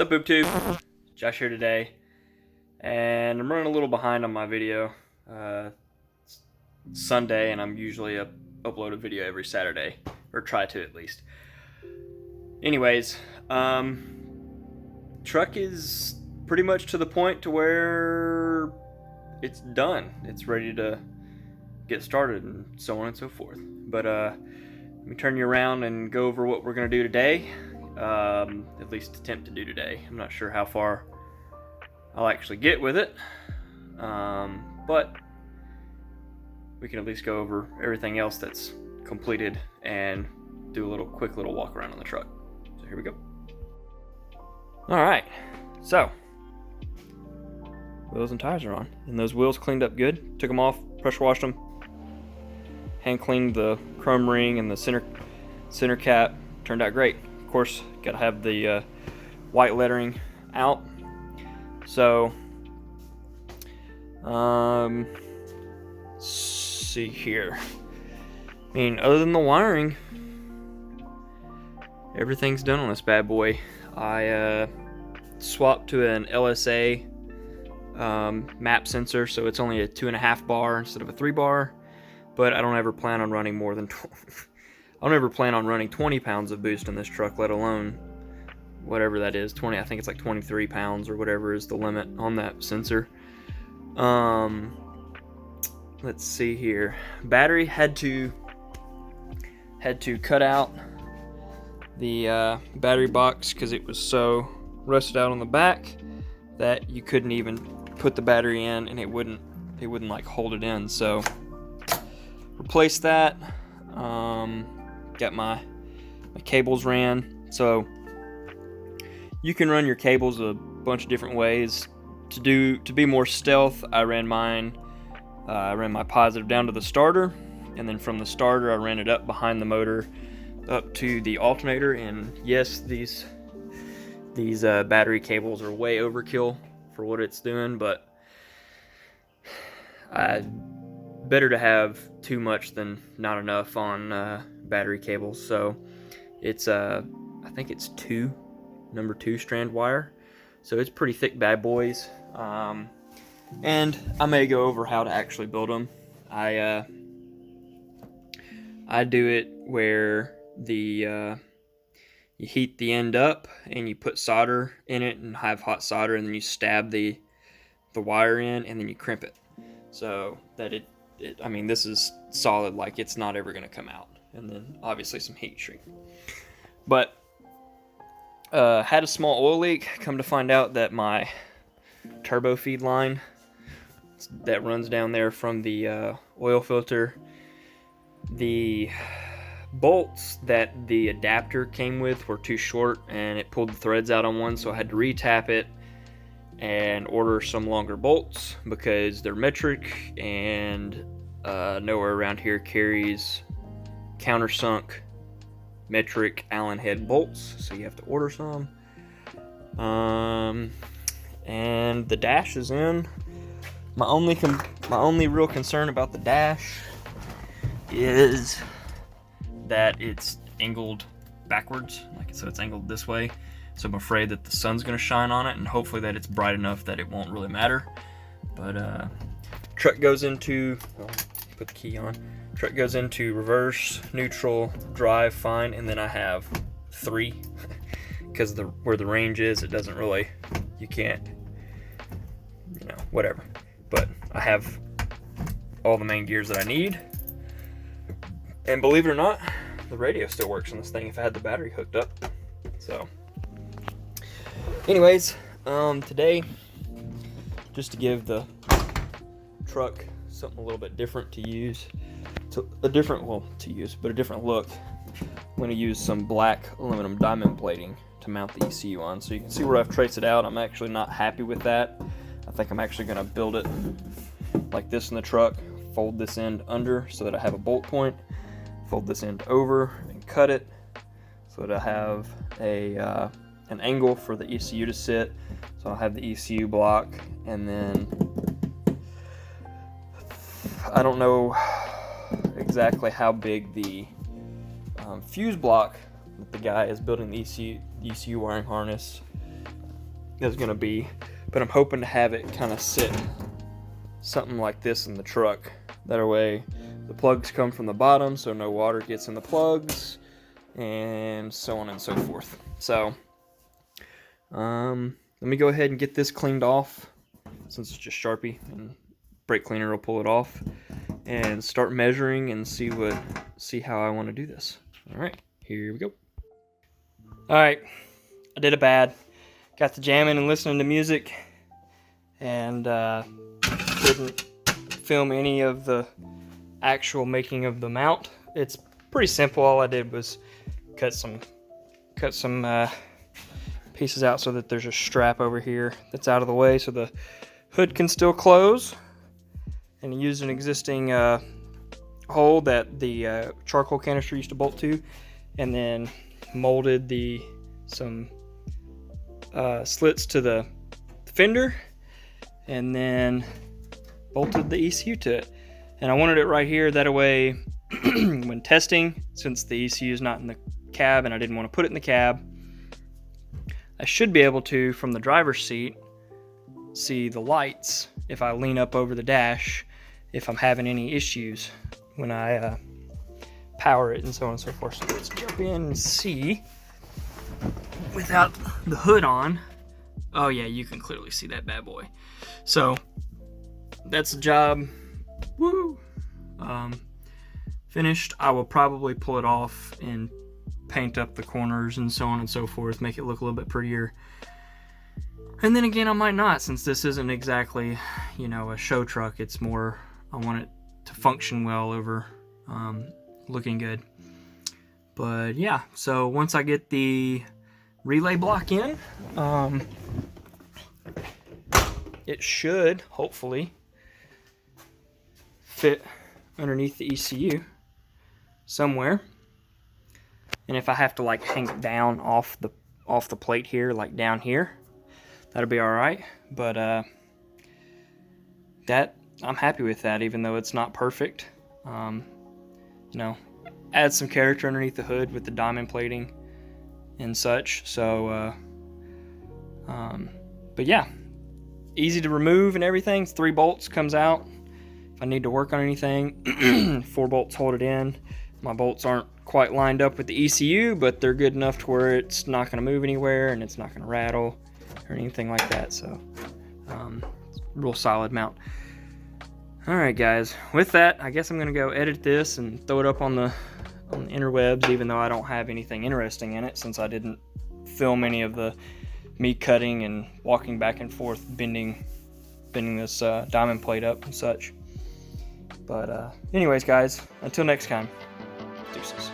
What's up, BoobTube? Josh here today, and I'm running a little behind on my video. It's Sunday, and I'm usually upload a video every Saturday, or try to at least. Anyways, truck is pretty much to the point to where it's done. It's ready to get started, and so on and so forth. But let me turn you around and go over what we're gonna do today. At least attempt to do today. I'm not sure how far I'll actually get with it, but we can at least go over everything else that's completed and do a quick little walk around on the truck. So here we go. Alright, so wheels and tires are on, and those wheels cleaned up good. Took them off, pressure washed them, hand cleaned the chrome ring and the center cap. Turned out great. Of course, gotta have the white lettering out. So, let's see here. I mean, other than the wiring, everything's done on this bad boy. I swapped to an LSA map sensor, so it's only a 2.5 bar instead of a 3 bar. But I don't ever plan on running more than I don't ever plan on running 20 pounds of boost in this truck, let alone whatever that is. 20, I think it's like 23 pounds or whatever is the limit on that sensor. Let's see here. Battery had to cut out the battery box because it was so rusted out on the back that you couldn't even put the battery in, and it wouldn't like hold it in. So replaced that. Got my cables ran. So you can run your cables a bunch of different ways. To be more stealth, I ran my positive down to the starter, and then from the starter I ran it up behind the motor up to the alternator. And yes, these battery cables are way overkill for what it's doing, but better to have too much than not enough on battery cables. So it's I think it's number 2 strand wire, so it's pretty thick bad boys. And I may go over how to actually build them. I do it where you heat the end up and you put solder in it and have hot solder, and then you stab the wire in, and then you crimp it so that I mean, this is solid, like it's not ever going to come out. And then obviously some heat shrink. But had a small oil leak. Come to find out that my turbo feed line that runs down there from the oil filter, the bolts that the adapter came with were too short, and it pulled the threads out on one, so I had to retap it and order some longer bolts because they're metric, and nowhere around here carries countersunk metric Allen head bolts, so you have to order some. And the dash is in. My only real concern about the dash is that it's angled backwards, so it's angled this way. So I'm afraid that the sun's gonna shine on it, and hopefully that it's bright enough that it won't really matter. But truck goes into, put the key on. Truck goes into reverse, neutral, drive, fine, and then I have 3 because where the range is, it doesn't really, you can't, whatever. But I have all the main gears that I need, and believe it or not, the radio still works on this thing if I had the battery hooked up. So anyways, today, just to give the truck something a little bit different to use, a different look. I'm going to use some black aluminum diamond plating to mount the ECU on. So you can see where I've traced it out. I'm actually not happy with that. I think I'm actually going to build it like this in the truck, fold this end under so that I have a bolt point, fold this end over and cut it so that I have an angle for the ECU to sit. So I'll have the ECU block, and then I don't know exactly how big the fuse block that the guy is building the ECU wiring harness is going to be, but I'm hoping to have it kind of sit something like this in the truck. That way the plugs come from the bottom so no water gets in the plugs, and so on and so forth. So let me go ahead and get this cleaned off, since it's just Sharpie, and brake cleaner will pull it off, and start measuring and see how I want to do this. All right, here we go. All right, I did it bad. Got to jamming and listening to music, and didn't film any of the actual making of the mount. It's pretty simple. All I did was cut some pieces out so that there's a strap over here that's out of the way so the hood can still close, and used an existing hole that the charcoal canister used to bolt to, and then molded some slits to the fender, and then bolted the ECU to it. And I wanted it right here, that way when testing, since the ECU is not in the cab and I didn't want to put it in the cab, I should be able to, from the driver's seat, see the lights if I lean up over the dash, if I'm having any issues when I power it, and so on and so forth. So let's jump in and see without the hood on. Oh yeah, you can clearly see that bad boy. So that's the job. Woo! Finished. I will probably pull it off and paint up the corners and so on and so forth, make it look a little bit prettier. And then again, I might not, since this isn't exactly, you know, a show truck. It's more, I want it to function well over looking good. But yeah, so once I get the relay block in, it should hopefully fit underneath the ECU somewhere. And if I have to like hang it down off the plate here, like down here, that'll be all right. But that, I'm happy with that, even though it's not perfect. You know, add some character underneath the hood with the diamond plating and such. So but yeah, easy to remove and everything. 3 bolts comes out. If I need to work on anything, 4 bolts hold it in. My bolts aren't quite lined up with the ECU, but they're good enough to where it's not going to move anywhere and it's not going to rattle or anything like that. So real solid mount. Alright guys, with that, I guess I'm going to go edit this and throw it up on the interwebs, even though I don't have anything interesting in it, since I didn't film any of the me cutting and walking back and forth, bending this diamond plate up and such. But anyways guys, until next time, deuces.